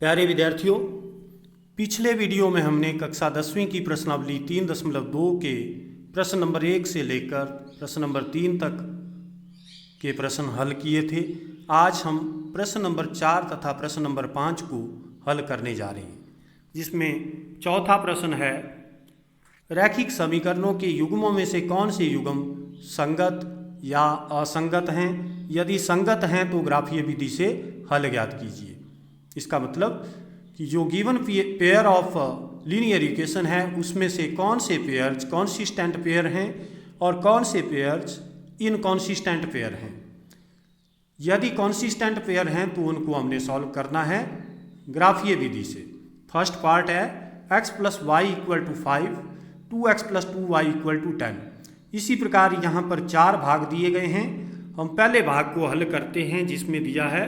प्यारे विद्यार्थियों, पिछले वीडियो में हमने कक्षा 10वीं की प्रश्नावली 3.2 के प्रश्न नंबर 1 से लेकर प्रश्न नंबर 3 तक के प्रश्न हल किए थे। आज हम प्रश्न नंबर 4 तथा प्रश्न नंबर 5 को हल करने जा रहे हैं, जिसमें चौथा प्रश्न है, रैखिक समीकरणों के युग्मों में से कौन से युग्म संगत या असंगत हैं? यदि संगत हैं तो ग्राफीय विधि से हल ज्ञात कीजिए। इसका मतलब कि जो given pair of linear equation है उसमें से कौन से पेयर्स कॉन्सिस्टेंट पेयर हैं और कौन से पेयर्स इनकॉन्सिस्टेंट पेयर हैं। यदि कॉन्सिस्टेंट पेयर हैं तो उनको हमने सॉल्व करना है ग्राफीय विधि से। फर्स्ट पार्ट है x + y = 5, 2x + 2y = 10। इसी प्रकार यहाँ पर 4 भाग दिए गए हैं। हम पहले भाग को हल करते हैं, जिसमें दिया है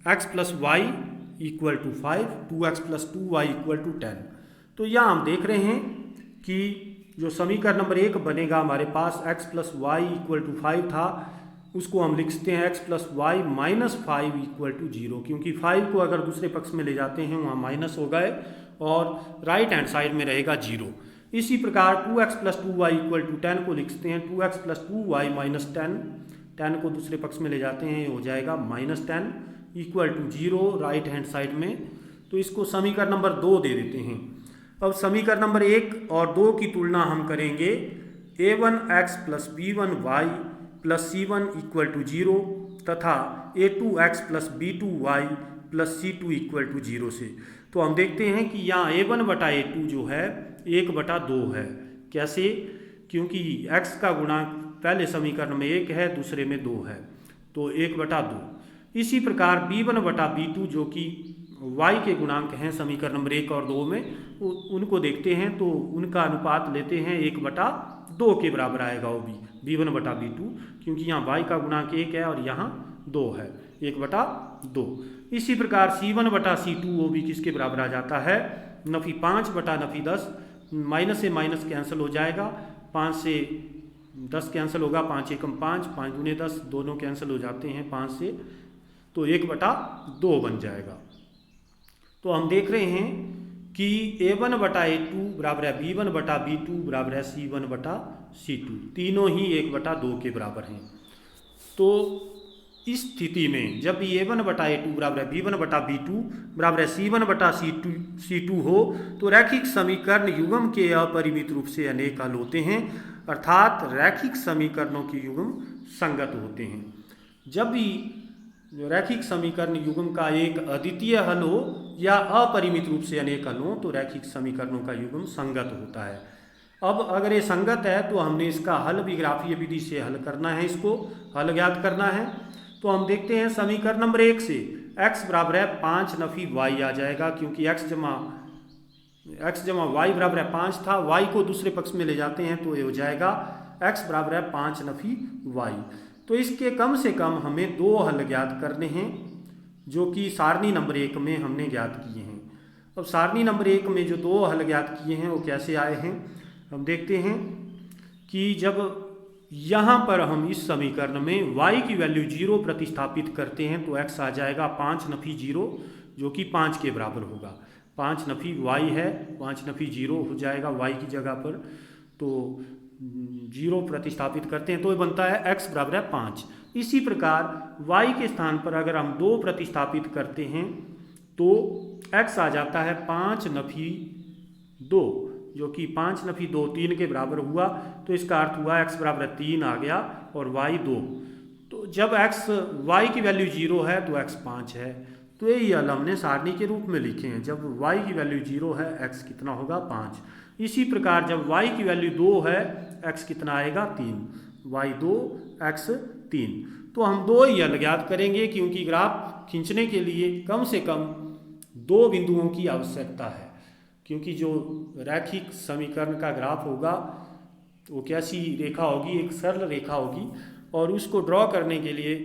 x + y = 5, 2x + 2y = 10। तो यहाँ हम देख रहे हैं कि जो समीकरण नंबर 1 बनेगा, हमारे पास x + y = 5 था, उसको हम लिखते हैं x + y - 5 = 0, क्योंकि 5 को अगर दूसरे पक्ष में ले जाते हैं वहाँ माइनस हो गए और राइट हैंड साइड में रहेगा 0। इसी प्रकार 2x + 2y = 10 को लिखते हैं 2x + 2y - 10, 10 को दूसरे पक्ष में ले जाते हैं, हो जाएगा -10 = 0 राइट हैंड साइड में। तो इसको समीकरण नंबर 2 दे देते हैं। अब समीकरण नंबर 1 और 2 की तुलना हम करेंगे। a1x + b1y + c1 = 0 तथा a2x + b2y + c2 = 0 से। तो हम देखते हैं कि यहाँ a1/a2 जो है 1/2 है। कैसे? क्योंकि x का गुणांक पहले समीकरण में 1 है, दूसरे में 2 है, तो 1/2। इसी प्रकार b1/b2 जो कि y के गुणांक हैं समीकरण नंबर 1 और 2 में, उनको देखते हैं तो उनका अनुपात लेते हैं 1/2 के बराबर आएगा वो भी b1/b2, क्योंकि यहाँ y का गुणांक 1 है और यहाँ 2 है, 1/2। इसी प्रकार c1/c2 वो भी किसके बराबर आ जाता है, नफी 5/10। माइनस से माइनस कैंसिल हो जाएगा, 5 से 10 कैंसिल होगा, 5 × 5, 5 × 10, दोनों कैंसिल हो जाते हैं 5 से, तो 1/2 बन जाएगा। तो हम देख रहे हैं कि a1/a2 = b1/b2 = c1/c2, तीनों ही 1/2 के बराबर हैं। तो इस स्थिति में जब a1/a2 = b1/b2 = c1/c2 हो तो रैखिक समीकरण युग्म के अपरिमित रूप से अनेक हल होते हैं, अर्थात रैखिक समीकरणों के युग्म संगत होते हैं। जब भी रैखिक समीकरण युग्म का एक अद्वितीय हल हो या अपरिमित रूप से अनेक हल हो तो रैखिक समीकरणों का युग्म संगत होता है। अब अगर ये संगत है तो हमने इसका हल भी ग्राफीय विधि से हल करना है, इसको हल ज्ञात करना है। तो हम देखते हैं समीकरण नंबर 1 से x = 5 नफी y आ जाएगा, क्योंकि x जमा y = 5 था, y को दूसरे पक्ष में ले जाते हैं तो ये हो जाएगा x = 5 नफी y। तो इसके कम से कम हमें 2 हल ज्ञात करने हैं, जो कि सारणी नंबर 1 में हमने ज्ञात किए हैं। अब सारणी नंबर 1 में जो 2 हल ज्ञात किए हैं वो कैसे आए हैं, हम देखते हैं कि जब यहाँ पर हम इस समीकरण में y की वैल्यू 0 प्रतिस्थापित करते हैं तो x आ जाएगा 5 नफी 0, जो कि 5 के बराबर होगा। 5 नफी y है, 5 नफी 0 हो जाएगा y की जगह पर, तो 0 प्रतिस्थापित करते हैं तो ये बनता है x = 5। इसी प्रकार y के स्थान पर अगर हम 2 प्रतिस्थापित करते हैं तो x आ जाता है 5 नफी 2, जो कि 5 नफी 2 3 के बराबर हुआ। तो इसका अर्थ हुआ x = 3 आ गया और y 2। तो जब y की वैल्यू 0 है तो x 5 है। तो यही हल हमने सारणी के रूप में लिखे हैं। जब y की वैल्यू 0 है x कितना होगा, 5। इसी प्रकार जब y की वैल्यू 2 है x कितना आएगा, 3, y 2 x 3। तो हम 2 ही हल ज्ञात करेंगे, क्योंकि ग्राफ खींचने के लिए कम से कम 2 बिंदुओं की आवश्यकता है। क्योंकि जो रैखिक समीकरण का ग्राफ होगा वो कैसी रेखा होगी, एक सरल रेखा होगी, और उसको ड्रॉ करने के लिए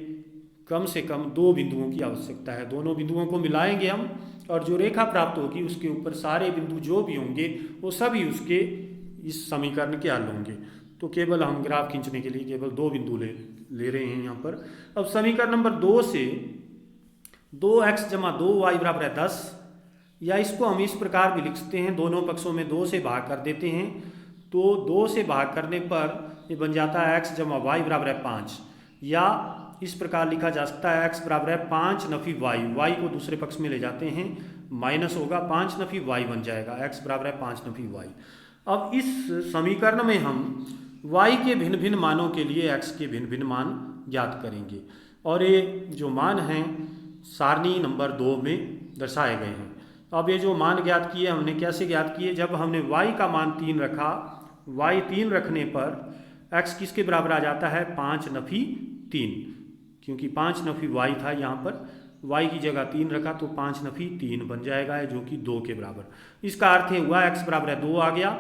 कम से कम 2 बिंदुओं की आवश्यकता है। दोनों बिंदुओं को मिलाएंगे हम, और जो रेखा प्राप्त होगी उसके ऊपर सारे बिंदु जो भी होंगे वो सभी उसके इस समीकरण के हल होंगे। तो केवल हम ग्राफ खींचने के लिए केवल 2 बिंदु ले रहे हैं यहाँ पर। अब समीकरण नंबर 2 से 2x + 2y = 10 या इसको हम इस प्रकार भी लिख सकते हैं, दोनों पक्षों में 2 से भाग कर देते हैं, तो 2 से भाग करने पर ये बन जाता है x जमा वाई बराबर है 5। या इस प्रकार लिखा जा सकता है x बराबर है 5 नफी वाई, वाई को दूसरे पक्ष में ले जाते हैं, माइनस होगा 5 नफी वाई बन जाएगा, x बराबर है 5 नफी वाई। अब इस समीकरण में हम y के भिन्न भिन्न मानों के लिए x के भिन्न भिन्न मान ज्ञात करेंगे, और ये जो मान हैं सारणी नंबर 2 में दर्शाए गए हैं। अब ये जो मान ज्ञात किए हमने कैसे ज्ञात किए, जब हमने y का मान 3 रखा, y 3 रखने पर x किसके बराबर आ जाता है 5 नफी 3, क्योंकि 5 नफी y था, यहाँ पर y की जगह 3 रखा तो 5 नफी 3 बन जाएगा है, जो कि 2 के बराबर। इसका अर्थ है हुआ x बराबर है 2 आ गया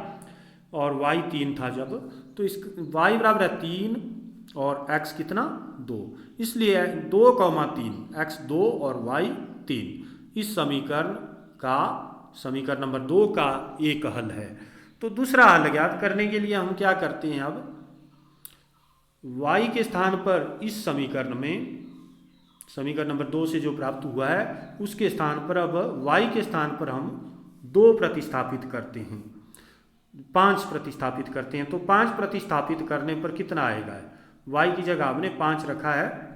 और y 3 था जब, तो इस y बराबर है 3 और x कितना 2, इसलिए 2,3 x 2 और y 3 इस समीकरण नंबर 2 का एक हल है। तो दूसरा हल ज्ञात करने के लिए हम क्या करते हैं, अब y के स्थान पर इस समीकरण में, समीकरण नंबर 2 से जो प्राप्त हुआ है उसके स्थान पर अब y के स्थान पर हम 2 प्रतिस्थापित करते हैं, 5 प्रतिस्थापित करते हैं। तो 5 प्रतिस्थापित करने पर कितना आएगा, y की जगह हमने 5 रखा है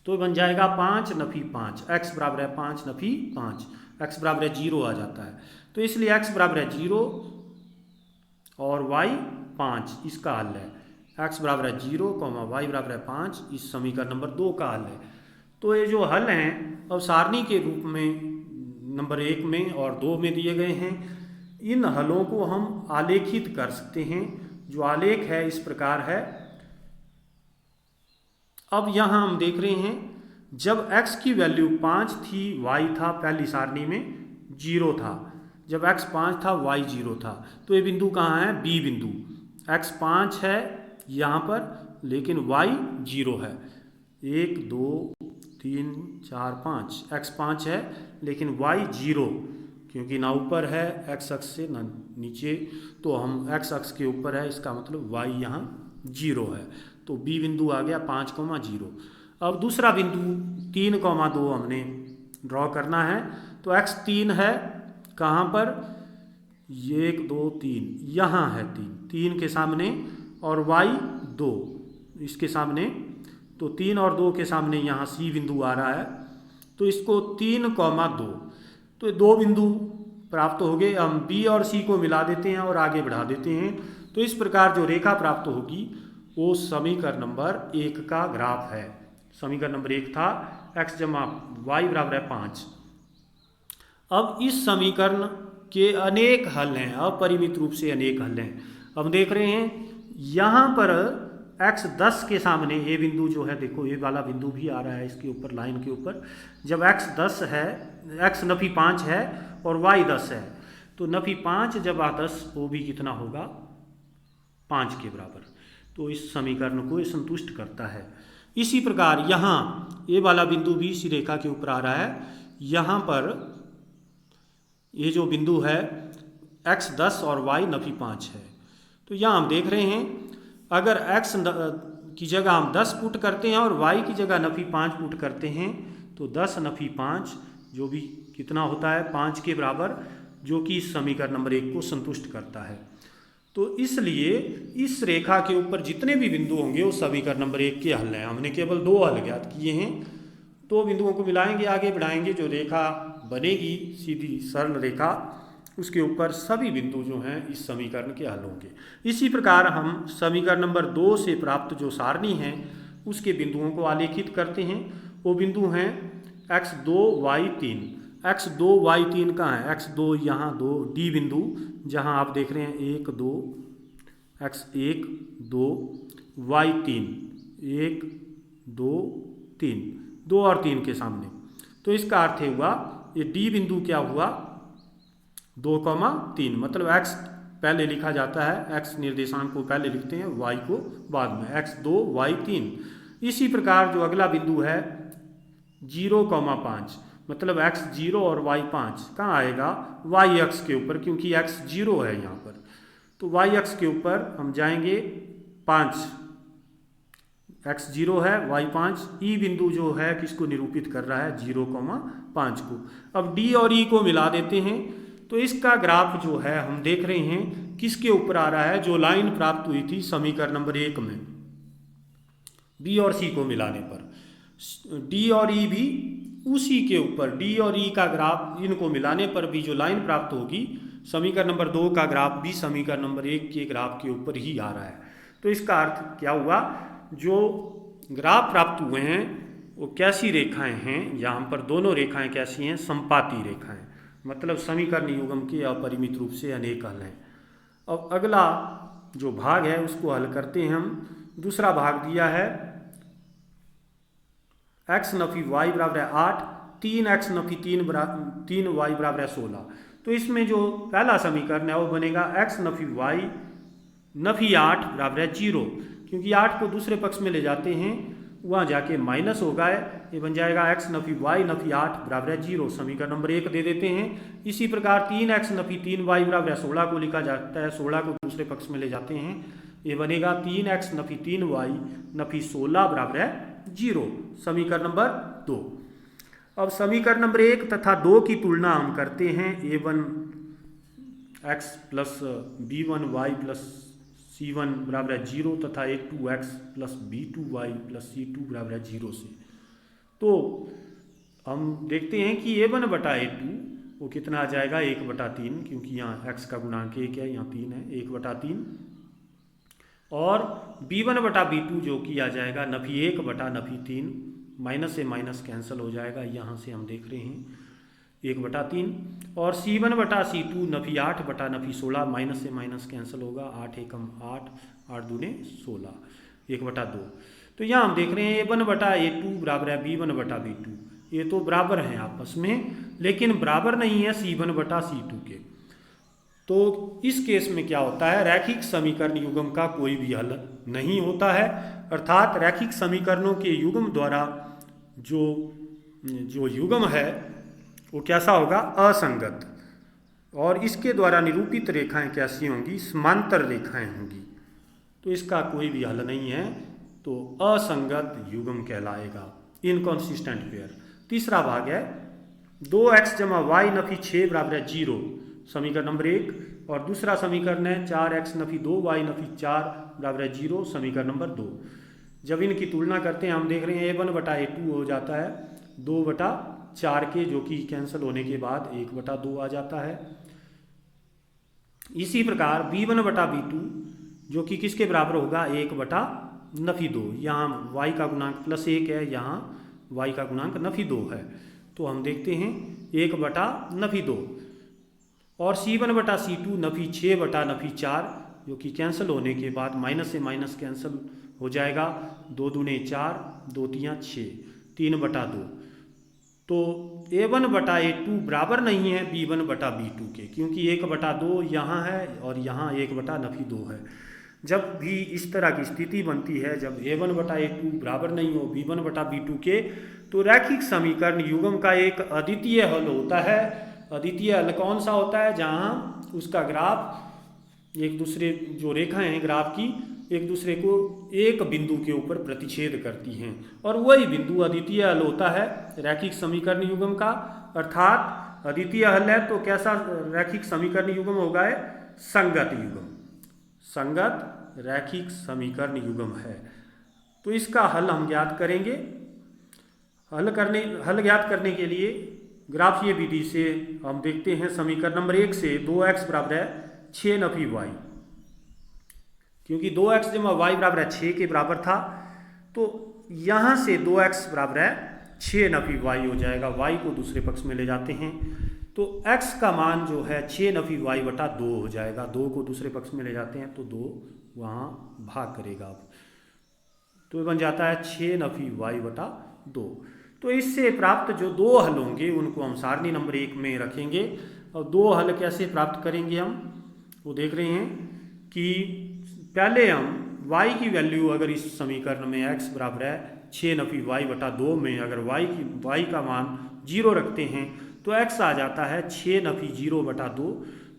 तो बन जाएगा 5 नफी 5, x बराबर है 5 नफी 5, x बराबर है 0 आ जाता है। तो इसलिए x बराबर है 0 और y 5 इसका हल है, x बराबर है 0, y बराबर है 5 इस समीकरण नंबर 2 का हल है। तो ये जो हल हैं अब सारणी के रूप में नंबर 1 में और 2 में दिए गए हैं। इन हलों को हम आलेखित कर सकते हैं, जो आलेख है इस प्रकार है। अब यहाँ हम देख रहे हैं जब x की वैल्यू 5 थी, y था पहली सारणी में 0 था, जब x 5 था y 0 था, तो ये बिंदु कहाँ है, b बिंदु, x 5 है यहाँ पर लेकिन y 0 है, 1 2 3 4 5, x 5 है लेकिन y 0, क्योंकि ना ऊपर है x अक्ष से ना नीचे, तो हम x अक्ष के ऊपर है, इसका मतलब y यहाँ 0 है, तो b बिंदु आ गया 5,0। अब दूसरा बिंदु 3,2 हमने ड्रॉ करना है, तो x 3 है कहाँ पर, 1 2 3 यहाँ है 3 के सामने, और y 2 इसके सामने, तो 3 और 2 के सामने यहाँ c बिंदु आ रहा है, तो इसको 3,2, तो 2 बिंदु प्राप्त हो गए। हम b और c को मिला देते हैं और आगे बढ़ा देते हैं, तो इस प्रकार जो रेखा प्राप्त होगी वो समीकरण नंबर 1 का ग्राफ है। समीकरण नंबर 1 था x जमा वाई बराबर है 5। अब इस समीकरण के अनेक हल हैं, अपरिमित रूप से अनेक हल हैं। अब देख रहे हैं यहाँ पर x 10 के सामने ये बिंदु जो है, देखो ये वाला बिंदु भी आ रहा है इसके ऊपर, लाइन के ऊपर, जब x 10 है, x नफी 5 है और y 10 है, तो नफी 5 जब 10 वो भी कितना होगा 5 के बराबर, तो इस समीकरण को ये संतुष्ट करता है। इसी प्रकार यहाँ ये वाला बिंदु भी इसी रेखा के ऊपर आ रहा है, यहाँ पर ये जो बिंदु है x 10 और y नफी 5 है, तो यहाँ हम देख रहे हैं अगर x की जगह हम 10 पुट करते हैं और y की जगह नफी 5 पुट करते हैं, तो 10 नफी 5 जो भी कितना होता है 5 के बराबर, जो कि इस समीकरण नंबर 1 को संतुष्ट करता है। तो इसलिए इस रेखा के ऊपर जितने भी बिंदु होंगे वो समीकरण नंबर 1 के हल हैं। हमने केवल 2 हल ज्ञात किए हैं, 2 बिंदुओं को मिलाएंगे, आगे बढ़ाएंगे, जो रेखा बनेगी सीधी सरल रेखा, उसके ऊपर सभी बिंदु जो हैं इस समीकरण के हल होंगे। इसी प्रकार हम समीकरण नंबर 2 से प्राप्त जो सारणी है उसके बिंदुओं को आलेखित करते हैं। वो बिंदु हैं x2 y3, x2 y3 कहाँ है, x2 यहाँ 2 d बिंदु, जहाँ आप देख रहे हैं 1 2, x1 2 y3 1 2 3, 2 और 3 के सामने, तो इसका अर्थ हुआ ये d बिंदु क्या हुआ 2,3, मतलब x पहले लिखा जाता है, x निर्देशांक को पहले लिखते हैं, y को बाद में, x2 y3। इसी प्रकार जो अगला बिंदु है 0,5, मतलब x0 और y5 कहाँ आएगा, y अक्ष के ऊपर, क्योंकि x 0 है यहाँ पर, तो y अक्ष के ऊपर हम जाएंगे 5, x 0 है y5, ई बिंदु जो है किसको निरूपित कर रहा है 0,5 5 को। अब डी और ई को मिला देते हैं तो इसका ग्राफ जो है हम देख रहे हैं किसके ऊपर आ रहा है, जो लाइन प्राप्त हुई थी समीकरण नंबर 1 में। बी और सी को मिलाने पर डी और ई भी उसी के ऊपर, डी और ई का ग्राफ इनको मिलाने पर भी जो लाइन प्राप्त होगी समीकरण नंबर 2 का ग्राफ भी समीकरण नंबर 1 के ग्राफ के ऊपर ही आ रहा है। तो इसका अर्थ क्या हुआ, जो ग्राफ प्राप्त हुए हैं वो कैसी रेखाएं हैं, यहाँ पर दोनों रेखाएं कैसी हैं, संपाती रेखाएं, मतलब समीकरण युग्म के अपरिमित रूप से अनेक हल हैं। अब अगला जो भाग है उसको हल करते हैं हम। दूसरा भाग दिया है x नफी y बराबर है 8, 3x नफी 3y बराबर है 16। तो इसमें जो पहला समीकरण है वो बनेगा x नफी y नफी 8 बराबर है 0, क्योंकि 8 को दूसरे पक्ष में ले जाते हैं वहाँ जाके माइनस होगा, ये बन जाएगा x नफी y नफी 8 बराबर है 0, समीकरण नंबर 1 दे देते हैं। इसी प्रकार 3x नफी 3y बराबर है 16 को लिखा जाता है, 16 को दूसरे पक्ष में ले जाते हैं, ये बनेगा 3x नफी 3y नफी 16 बराबर है 0, समीकरण नंबर 2। अब समीकरण नंबर 1 तथा 2 की तुलना हम करते हैं, a1x plus b1y plus c1 बराबर है 0 तथा a2x plus b2y plus c2 बराबर है 0 से। तो हम देखते हैं कि a1 बटा a2 वो कितना आ जाएगा 1/3, क्योंकि यहाँ x का गुणांक 1 है, यहाँ 3 है, 1/3, और b1 बटा b2 जो कि आ जाएगा नफी 1 बटा नफी 3, माइनस से माइनस कैंसिल हो जाएगा, यहाँ से हम देख रहे हैं 1/3, और c1 बटा c2 नफी 8 बटा नफी 16, माइनस से माइनस कैंसिल होगा, 8 एकम 8, 8 दूने 16, 1/2। तो यहाँ हम देख रहे हैं a1 बटा a2 बराबर है b1 बटा b2, ये तो बराबर हैं आपस में, लेकिन बराबर नहीं है c1 बटा c2 के। तो इस केस में क्या होता है, रैखिक समीकरण युग्म का कोई भी हल नहीं होता है, अर्थात रैखिक समीकरणों के युग्म द्वारा जो युग्म है वो कैसा होगा, असंगत, और इसके द्वारा निरूपित रेखाएं कैसी होंगी, समांतर रेखाएं होंगी। तो इसका कोई भी हल नहीं है, तो असंगत युग्म कहलाएगा, इनकॉन्सिस्टेंट पेयर। तीसरा भाग है 2x जमा y नफी 6 बराबर है 0, समीकरण नंबर 1, और दूसरा समीकरण है 4x नफी 2y नफी 4 बराबर है 0, समीकरण नंबर 2। जब इनकी तुलना करते हैं हम देख रहे हैं a1 बटा a2 हो जाता है 2/4 के, जो कि कैंसिल होने के बाद 1/2 आ जाता है। इसी प्रकार b1 बटा b2 जो कि किसके बराबर होगा 1/2, यहाँ y का गुणांक +1 है, यहाँ y का गुणांक -2 है, तो हम देखते हैं 1/2, और c1 बटा c2 नफी 6 बटा नफी 4 जो कि कैंसिल होने के बाद माइनस से माइनस कैंसिल हो जाएगा, 2 दूने 4, 2 तियाँ 6, 3/2। तो a1 बटा a2 बराबर नहीं है b1 बटा b2 के, क्योंकि 1/2 यहाँ है और यहाँ 1/2 है। जब भी इस तरह की स्थिति बनती है, जब a1 बटा a2 बराबर नहीं हो b1 बटा b2 के, तो रैखिक समीकरण युग्म का एक अद्वितीय हल होता है। अद्वितीय हल कौन सा होता है, जहाँ उसका ग्राफ एक दूसरे, जो रेखाएं हैं ग्राफ की एक दूसरे को एक बिंदु के ऊपर प्रतिच्छेद करती हैं, और वही बिंदु अद्वितीय हल होता है रैखिक समीकरण युग्म का। अर्थात अद्वितीय हल है तो कैसा रैखिक समीकरण युग्म होगा, संगत युग्म, संगत रैखिक समीकरण युग्म है। तो इसका हल हम ज्ञात करेंगे। हल ज्ञात करने के लिए ग्राफीय विधि से हम देखते हैं समीकरण नंबर 1 से 2x बराबर है 6 नफी y, क्योंकि 2x जमा y बराबर है 6 के बराबर था, तो यहाँ से 2x बराबर है 6 नफी y हो जाएगा, y को दूसरे पक्ष में ले जाते हैं तो x का मान जो है 6 नफी y बटा 2 हो जाएगा, 2 को दूसरे पक्ष में ले जाते हैं तो 2 वहाँ भाग करेगा, अब तो बन जाता है 6 नफी y बटा 2। तो इससे प्राप्त जो 2 हल होंगे उनको हम सारणी नंबर 1 में रखेंगे, और 2 हल कैसे प्राप्त करेंगे हम वो देख रहे हैं कि पहले हम y की वैल्यू अगर इस समीकरण में x बराबर है 6 नफी y बटा 2 में अगर y का मान 0 रखते हैं तो x आ जाता है 6 नफी 0 बटा 2,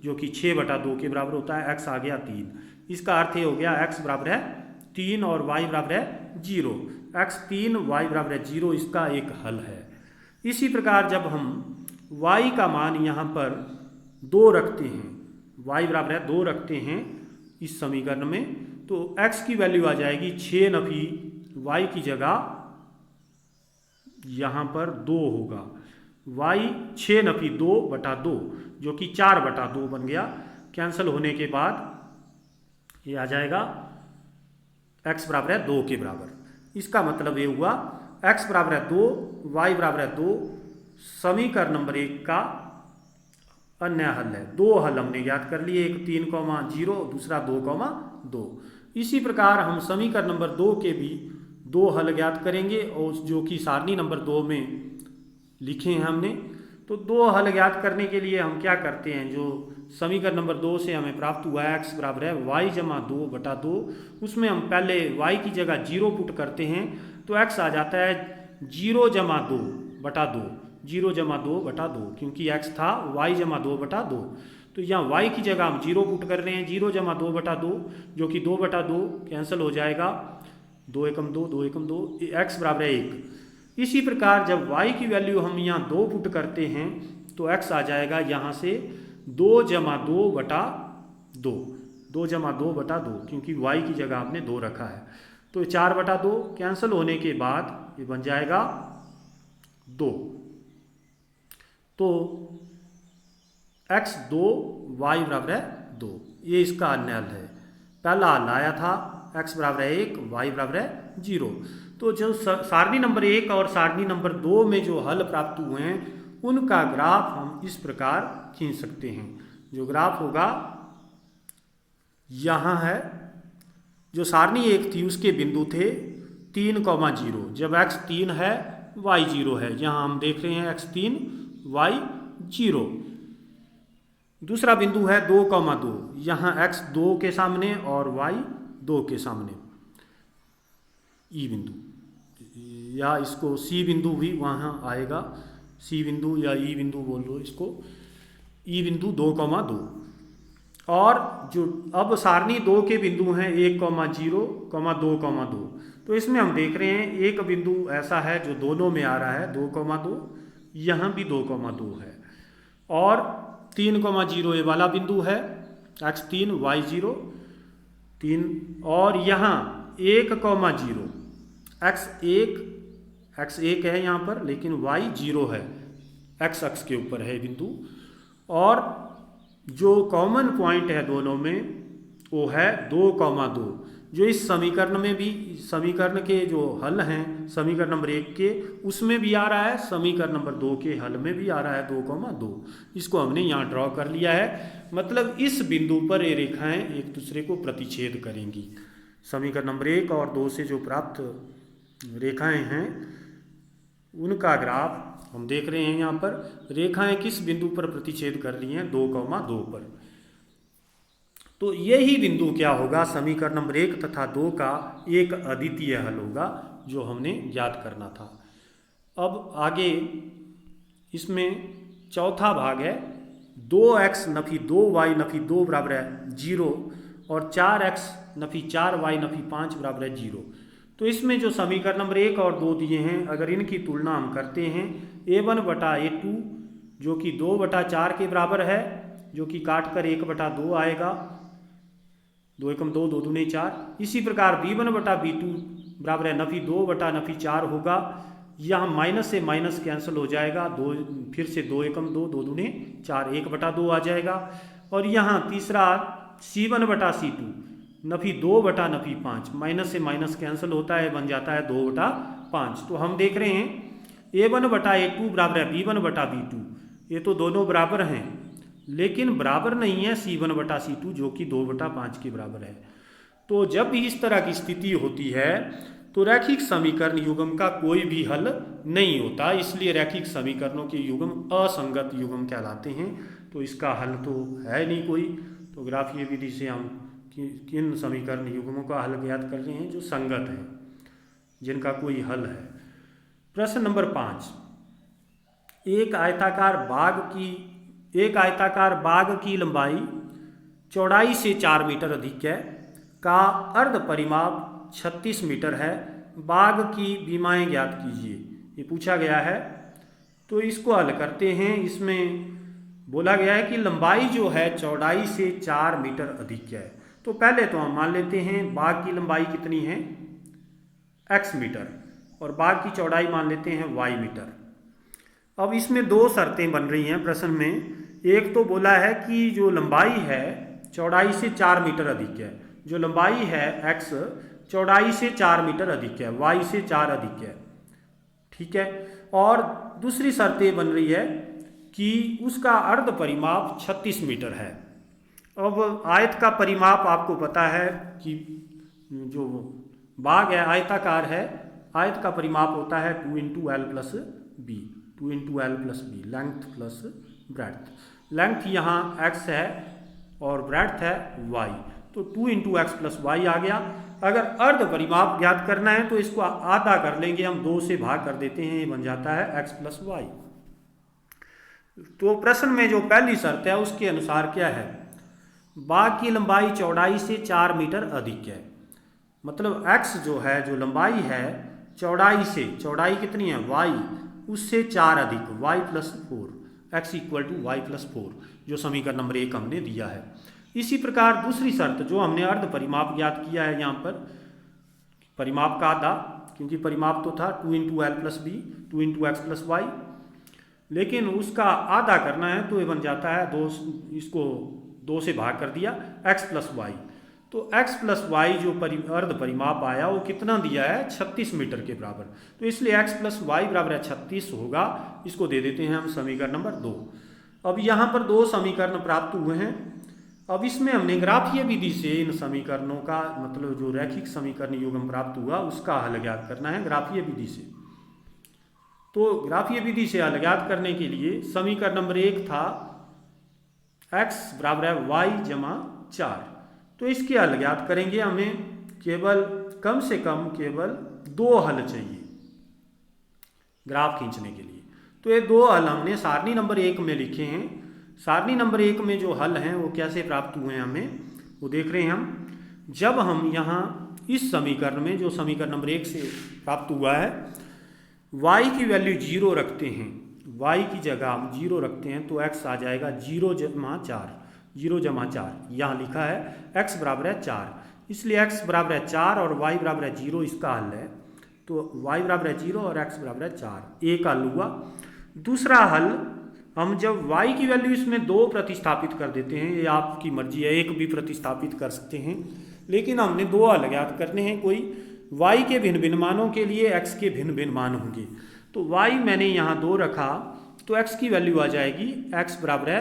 जो कि 6 बटा 2 के बराबर होता है, x आ गया 3। इसका अर्थ ये हो गया x बराबर है 3 और y बराबर है 0, x 3 y बराबर है 0, इसका एक हल है। इसी प्रकार जब हम y का मान यहाँ पर 2 रखते हैं, y बराबर है 2 रखते हैं इस समीकरण में, तो x की वैल्यू आ जाएगी 6 नफी y की जगह यहाँ पर 2 होगा, y 6 नफी 2/2 जो कि 4/2 बन गया। कैंसिल होने के बाद ये आ जाएगा x बराबर है 2 के बराबर। इसका मतलब ये हुआ x बराबर है 2, y बराबर है 2, समीकरण नंबर 1 का अन्य हल है। 2 हल हमने ज्ञात कर लिए, एक 3,0, दूसरा 2,2। इसी प्रकार हम समीकरण नंबर 2 के भी 2 हल ज्ञात करेंगे, और जो कि सारणी नंबर 2 में लिखे हैं हमने। तो 2 हल ज्ञात करने के लिए हम क्या करते हैं, जो समीकरण नंबर 2 से हमें प्राप्त हुआ है x बराबर है y जमा 2/2, उसमें हम पहले y की जगह 0 पुट करते हैं, तो x आ जाता है 0 जमा 2/2, 0 जमा 2/2, क्योंकि x था y जमा 2/2, तो यहाँ y की जगह हम 0 पुट कर रहे हैं, 0 जमा 2/2 जो कि 2/2 कैंसिल हो जाएगा, 2 एकम 2, 2 एकम 2, x बराबर है 1। इसी प्रकार जब y की वैल्यू हम यहाँ 2 पुट करते हैं तो x आ जाएगा यहाँ से 2 जमा 2/2, 2 जमा 2/2, क्योंकि y की जगह आपने 2 रखा है, तो 4/2 कैंसिल होने के बाद ये बन जाएगा 2। तो x 2, y बराबर है 2, ये इसका अन्य हल है। पहला हल आया था x बराबर है 1, y बराबर है 0। तो जो सारणी नंबर 1 और सारणी नंबर 2 में जो हल प्राप्त हुए हैं उनका ग्राफ हम इस प्रकार खींच सकते हैं। जो ग्राफ होगा यहाँ है, जो सारणी 1 थी उसके बिंदु थे 3,0, जब x 3 है y 0 है, यहाँ हम देख रहे हैं x 3 y 0। दूसरा बिंदु है 2,2, यहाँ x 2 के सामने और y 2 के सामने, ई बिंदु, या इसको सी बिंदु भी वहाँ आएगा, सी बिंदु या ई बिंदु बोल लो इसको, ई बिंदु 2,2। और जो अब सारणी 2 के बिंदु हैं 1,0, 2,2, तो इसमें हम देख रहे हैं एक बिंदु ऐसा है जो दोनों में आ रहा है 2,2, यहाँ भी 2,2 है, और 3,0 ये वाला बिंदु है x 3 y 0 3, और यहाँ 1,0 x 1 है यहाँ पर, लेकिन y 0 है, x अक्ष के ऊपर है बिंदु। और जो कॉमन पॉइंट है दोनों में वो है 2,2, जो इस समीकरण में भी, समीकरण के जो हल हैं समीकरण नंबर 1 के उसमें भी आ रहा है, समीकरण नंबर 2 के हल में भी आ रहा है 2,2। इसको हमने यहाँ ड्रॉ कर लिया है, मतलब इस बिंदु पर ये रेखाएं एक दूसरे को प्रतिच्छेद करेंगी। समीकरण नंबर 1 और 2 से जो प्राप्त रेखाएं हैं उनका ग्राफ हम देख रहे हैं। यहाँ पर रेखाएं किस बिंदु पर प्रतिच्छेद कर रही हैं, 2,2 पर। तो यही बिंदु क्या होगा, समीकरण नंबर 1 तथा 2 का एक अद्वितीय हल होगा जो हमने ज्ञात करना था। अब आगे इसमें चौथा भाग है 2x नफी 2y नफी 2 बराबर है 0 और 4x नफी 4y नफी 5 बराबर है 0। तो इसमें जो समीकरण नंबर 1 और 2 दिए हैं, अगर इनकी तुलना हम करते हैं, a1 बटा a2 जो कि 2/4 के बराबर है, जो कि काट कर 1/2 आएगा, 2 एकम 2, 2 दूने 4। इसी प्रकार b1 बटा b2 बराबर है नफी 2 बटा नफी 4 होगा, यहाँ माइनस से माइनस कैंसिल हो जाएगा, 2 फिर से 2 एकम 2, 2 दूने 4, 1/2 आ जाएगा। और यहाँ तीसरा c1 बटा c2 नफी 2 बटा नफी 5, माइनस से माइनस कैंसिल होता है, बन जाता है 2/5। तो हम देख रहे हैं a1 बटा a2 बराबर है b1 बटा b2, ये तो दोनों बराबर हैं, लेकिन बराबर नहीं है c1 बटा c2 जो कि 2/5 के बराबर है। तो जब भी इस तरह की स्थिति होती है तो रैखिक समीकरण युग्म का कोई भी हल नहीं होता, इसलिए रैखिक समीकरणों के युग्म असंगत युग्म कहलाते हैं। तो इसका हल तो है नहीं कोई। तो ग्राफीय विधि से हम किन समीकरण युग्मों का हल ज्ञात कर रहे हैं जो संगत हैं, जिनका कोई हल है। प्रश्न नंबर 5, एक आयताकार बाग की लंबाई चौड़ाई से 4 मीटर अधिक है, का अर्ध परिमाप 36 मीटर है, बाग की बीमाएं ज्ञात कीजिए। ये पूछा गया है तो इसको हल करते हैं। इसमें बोला गया है कि लंबाई जो है चौड़ाई से 4 मीटर अधिक है। तो पहले तो हम मान लेते हैं बाग की लंबाई कितनी है x मीटर और बाग की चौड़ाई मान लेते हैं y मीटर। अब इसमें दो शर्तें बन रही हैं प्रश्न में। एक तो बोला है कि जो लंबाई है चौड़ाई से 4 मीटर अधिक है, जो लंबाई है x चौड़ाई से 4 मीटर अधिक है, y से 4 अधिक है, ठीक है। और दूसरी शर्त ये बन रही है कि उसका अर्ध परिमाप 36 मीटर है। अब आयत का परिमाप आपको पता है कि जो बाग है आयताकार है, आयत का परिमाप होता है 2 into L plus B, 2 into L plus B, length plus breadth. Length यहाँ x है और ब्रेड्थ है y, तो 2 इंटू एक्स प्लस वाई आ गया। अगर अर्ध परिमाप ज्ञात करना है तो इसको आधा कर लेंगे हम, 2 से भाग कर देते हैं, ये बन जाता है x प्लस वाई। तो प्रश्न में जो पहली शर्त है उसके अनुसार क्या है, बाग की लंबाई चौड़ाई से 4 मीटर अधिक है, मतलब x जो है जो लंबाई है चौड़ाई से, चौड़ाई कितनी है y, उससे 4 अधिक y plus 4, x equal to Y plus 4, जो समीकरण नंबर 1 हमने दिया है। इसी प्रकार दूसरी शर्त जो हमने अर्ध परिमाप ज्ञात किया है, यहाँ पर परिमाप का आधा, क्योंकि परिमाप तो था 2 into L plus B, 2 into X plus Y, लेकिन उसका आधा करना है तो ये बन जाता है 2, इसको 2 से भाग कर दिया x प्लस वाई। तो x प्लस वाई जो अर्ध परिमाप आया वो कितना दिया है 36 मीटर के बराबर, तो इसलिए x प्लस वाई बराबर है 36 होगा। इसको दे देते हैं हम समीकरण नंबर 2। अब यहाँ पर 2 समीकरण प्राप्त हुए हैं। अब इसमें हमने ग्राफीय विधि से इन समीकरणों का, मतलब जो रैखिक समीकरण युग्म प्राप्त हुआ उसका हल ज्ञात करना है ग्राफीय विधि से। तो ग्राफीय विधि से हल ज्ञात करने के लिए समीकरण नंबर 1 था x बराबर है y जमा 4, तो इसके हल ज्ञात करेंगे। हमें केवल कम से कम केवल 2 हल चाहिए ग्राफ खींचने के लिए। तो ये 2 हल हमने सारणी नंबर 1 में लिखे हैं। सारणी नंबर 1 में जो हल हैं वो कैसे प्राप्त हुए हैं हमें वो देख रहे हैं हम। जब हम यहाँ इस समीकरण में जो समीकरण नंबर 1 से प्राप्त हुआ है y की वैल्यू 0 रखते हैं, y की जगह हम 0 रखते हैं तो x आ जाएगा 0 जमा 4, 0 जमा 4, यहाँ लिखा है x बराबर है 4, इसलिए x बराबर है 4 और y बराबर है 0, इसका हल है। तो y बराबर है 0 और x बराबर है 4, एक हल हुआ। दूसरा हल, हम जब y की वैल्यू इसमें 2 प्रतिस्थापित कर देते हैं, ये आपकी मर्जी है, 1 भी प्रतिस्थापित कर सकते हैं, लेकिन हमने 2 हल ज्ञात करने हैं। कोई y के भिन्न भिन्न मानों के लिए x के भिन्न भिन्न मान होंगे। तो y मैंने यहाँ 2 रखा तो x की वैल्यू आ जाएगी x बराबर है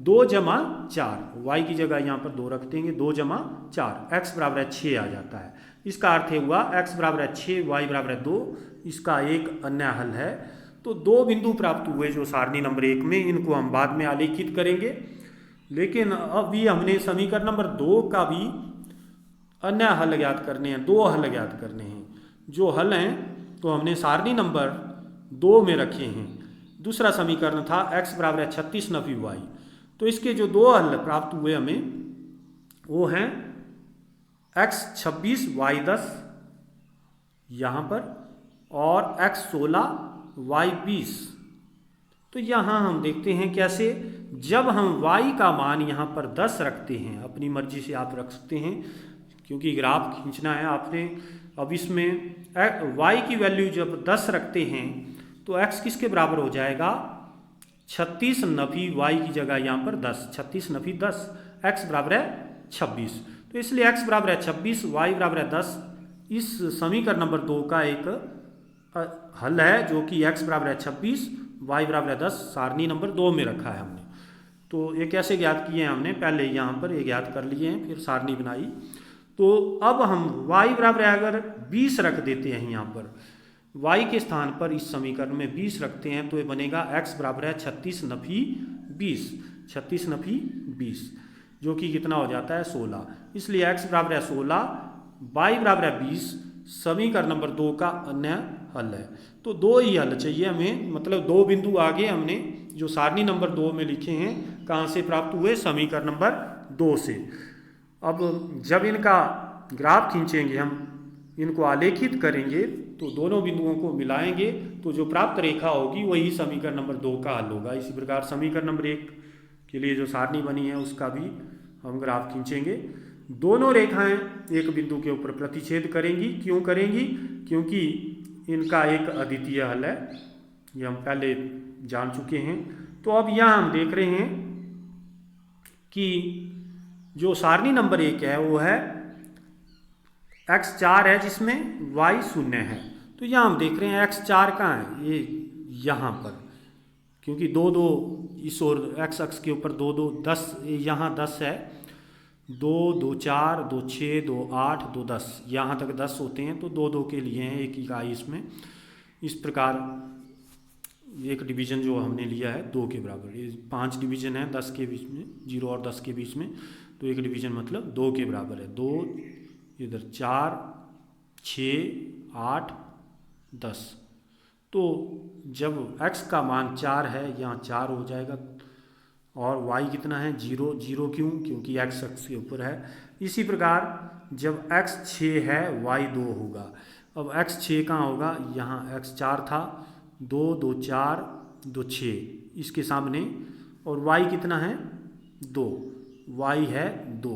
2 जमा 4, y की जगह यहाँ पर 2 रख देंगे, 2 जमा 4, x बराबर है 6 आ जाता है। इसका अर्थ हुआ x बराबर है 6, y बराबर है 2, इसका एक अन्य हल है। तो 2 बिंदु प्राप्त हुए जो सारणी नंबर 1 में, इनको हम बाद में आलेखित करेंगे, लेकिन अभी हमने समीकरण नंबर 2 का भी अन्य हल ज्ञात करने हैं, 2 हल ज्ञात करने हैं। जो हल हैं तो हमने सारणी नंबर 2 में रखे हैं। दूसरा समीकरण था x बराबर है 36 नफी y, तो इसके जो 2 हल प्राप्त हुए हमें वो हैं x 26 y 10 यहाँ पर और x 16 y 20। तो यहाँ हम देखते हैं कैसे, जब हम y का मान यहाँ पर 10 रखते हैं, अपनी मर्जी से आप रख सकते हैं क्योंकि ग्राफ खींचना है आपने। अब इसमें y की वैल्यू जब 10 रखते हैं तो x किसके बराबर हो जाएगा 36 नफी y की जगह यहाँ पर 10, 36 नफी 10, x बराबर है 26। तो इसलिए x बराबर है 26, y बराबर है 10। इस समीकरण नंबर 2 का एक हल है जो कि x बराबर है 26, y बराबर है 10, सारणी नंबर 2 में रखा है हमने। तो ये कैसे ज्ञात किए हैं हमने, पहले यहाँ पर ये ज्ञात कर लिए हैं, फिर सारणी बनाई। तो अब हम y बराबर अगर 20 रख देते हैं, यहाँ पर y के स्थान पर इस समीकरण में 20 रखते हैं तो ये बनेगा x बराबर है 36 नफी 20, 36 नफी 20, जो कि कितना हो जाता है 16। इसलिए x बराबर है 16, y बराबर है 20, समीकरण नंबर 2 का अन्य हल है। तो 2 ही हल चाहिए हमें, मतलब 2 बिंदु आगे हमने जो सारणी नंबर 2 में लिखे हैं कहाँ से प्राप्त हुए, समीकरण नंबर 2 से। अब जब इनका ग्राफ खींचेंगे, हम इनको आलेखित करेंगे तो दोनों बिंदुओं को मिलाएंगे तो जो प्राप्त रेखा होगी वही समीकरण नंबर 2 का हल होगा। इसी प्रकार समीकरण नंबर 1 के लिए जो सारणी बनी है उसका भी हम ग्राफ खींचेंगे। दोनों रेखाएं एक बिंदु के ऊपर प्रतिच्छेद करेंगी। क्यों करेंगी? क्योंकि इनका एक अद्वितीय हल है, ये हम पहले जान चुके हैं। तो अब यहाँ हम देख रहे हैं कि जो सारणी नंबर 1 है वो है x4 है जिसमें y 0 है। तो यहाँ हम देख रहे हैं x4 कहाँ है? ये यहाँ पर, क्योंकि 2 2 इस ओर x अक्ष के ऊपर 2 2 10, यहाँ 10 है, 2 2 4 2 6 2 8 2 10, यहाँ तक 10 होते हैं। तो 2 2 के लिए हैं एक इकाई इसमें। इस प्रकार एक डिवीजन जो हमने लिया है 2 के बराबर, ये 5 डिवीजन है 10 के बीच में, 0 और 10 के बीच में, तो एक डिवीजन मतलब 2 के बराबर है। 2 इधर 4 6 8 10। तो जब x का मान 4 है यहाँ 4 हो जाएगा, और y कितना है 0 0। क्यों? क्योंकि x अक्ष के ऊपर है। इसी प्रकार जब x 6 है y 2 होगा। अब x 6 कहाँ होगा? यहाँ x 4 था, 2 2 4 2 6 इसके सामने, और y कितना है 2, y है 2,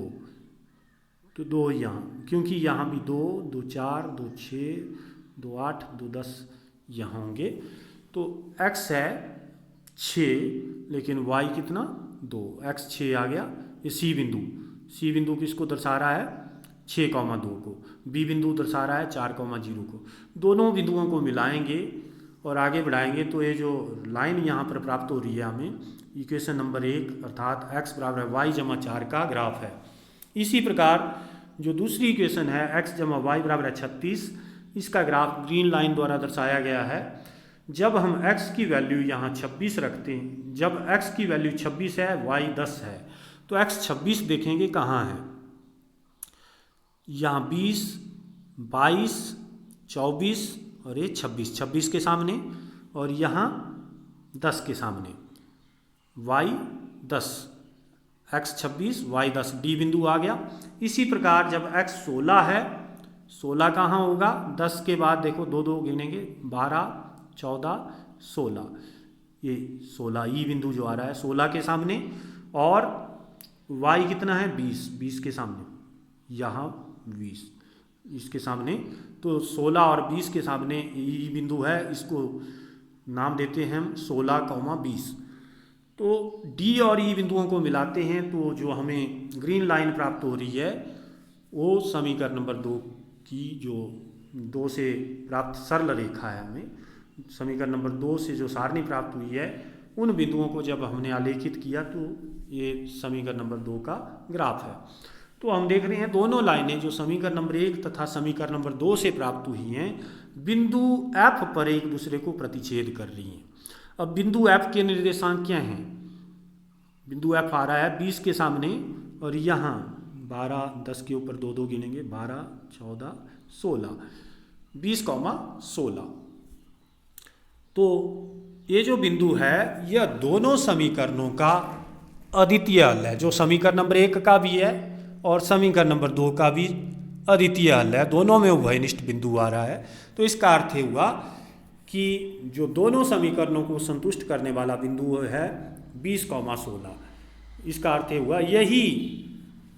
तो 2 यहाँ, क्योंकि यहाँ भी 2 2 4 2 6 2 8 2 10 यहाँ होंगे। तो x है 6 लेकिन y कितना 2, x 6 आ गया। ये C बिंदु किसको दर्शा रहा है? 6,2 को। B बिंदु दर्शा रहा है 4,0 को। दोनों बिंदुओं को मिलाएंगे और आगे बढ़ाएंगे तो ये जो लाइन यहाँ पर प्राप्त हो रही है हमें, इक्वेशन नंबर 1 अर्थात x बराबर है y जमा 4 का ग्राफ है। इसी प्रकार जो दूसरी इक्वेशन है x जमा वाई बराबर है 36, इसका ग्राफ ग्रीन लाइन द्वारा दर्शाया गया है। जब हम x की वैल्यू यहाँ 26 रखते हैं, जब x की वैल्यू 26 है y 10 है, तो x 26 देखेंगे कहाँ है? यहाँ 20 22 24 और ये 26 के सामने, और यहाँ 10 के सामने, y 10 x 26 y 10, डी बिंदु आ गया। इसी प्रकार जब x 16 है, 16 कहाँ होगा? 10 के बाद देखो 2 2 गिनेंगे, 12 14 16, ये 16 ई बिंदु जो आ रहा है 16 के सामने, और y कितना है 20 के सामने, यहाँ 20 इसके सामने। तो 16 और 20 के सामने ई बिंदु है, इसको नाम देते हैं हम 16,20। तो डी और ई बिंदुओं को मिलाते हैं तो जो हमें ग्रीन लाइन प्राप्त हो रही है वो समीकरण नंबर 2 की जो 2 से प्राप्त सरल रेखा है, हमें समीकरण नंबर 2 से जो सारणी प्राप्त हुई है उन बिंदुओं को जब हमने आलेखित किया तो ये समीकरण नंबर 2 का ग्राफ है। तो हम देख रहे हैं दोनों लाइनें जो समीकरण नंबर 1 तथा समीकरण नंबर 2 से प्राप्त हुई हैं बिंदु F पर एक दूसरे को प्रतिच्छेद कर रही हैं। अब बिंदु F के निर्देशांक क्या हैं? बिंदु F आ रहा है 20 के सामने, और यहाँ 12 10 के ऊपर 2 2 गिनेंगे, 12 14 16, 20,16। तो ये जो बिंदु है यह दोनों समीकरणों का अद्वितीय हल है, जो समीकरण नंबर 1 का भी है और समीकरण नंबर 2 का भी अद्वितीय हल है। दोनों में उभयनिष्ठ बिंदु आ रहा है। तो इसका अर्थ हुआ कि जो दोनों समीकरणों को संतुष्ट करने वाला बिंदु है 20,16, इसका अर्थ हुआ यही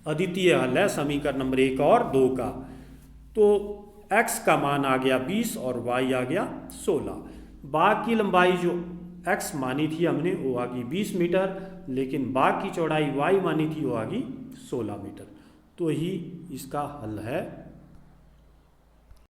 अद्वितीय हल है समीकरण नंबर 1 और 2 का। तो x का मान आ गया 20 और y आ गया 16। बाग की लंबाई जो x मानी थी हमने वो आ गई 20 मीटर, लेकिन बाग की चौड़ाई y मानी थी वो आ गई 16 मीटर। तो ही इसका हल है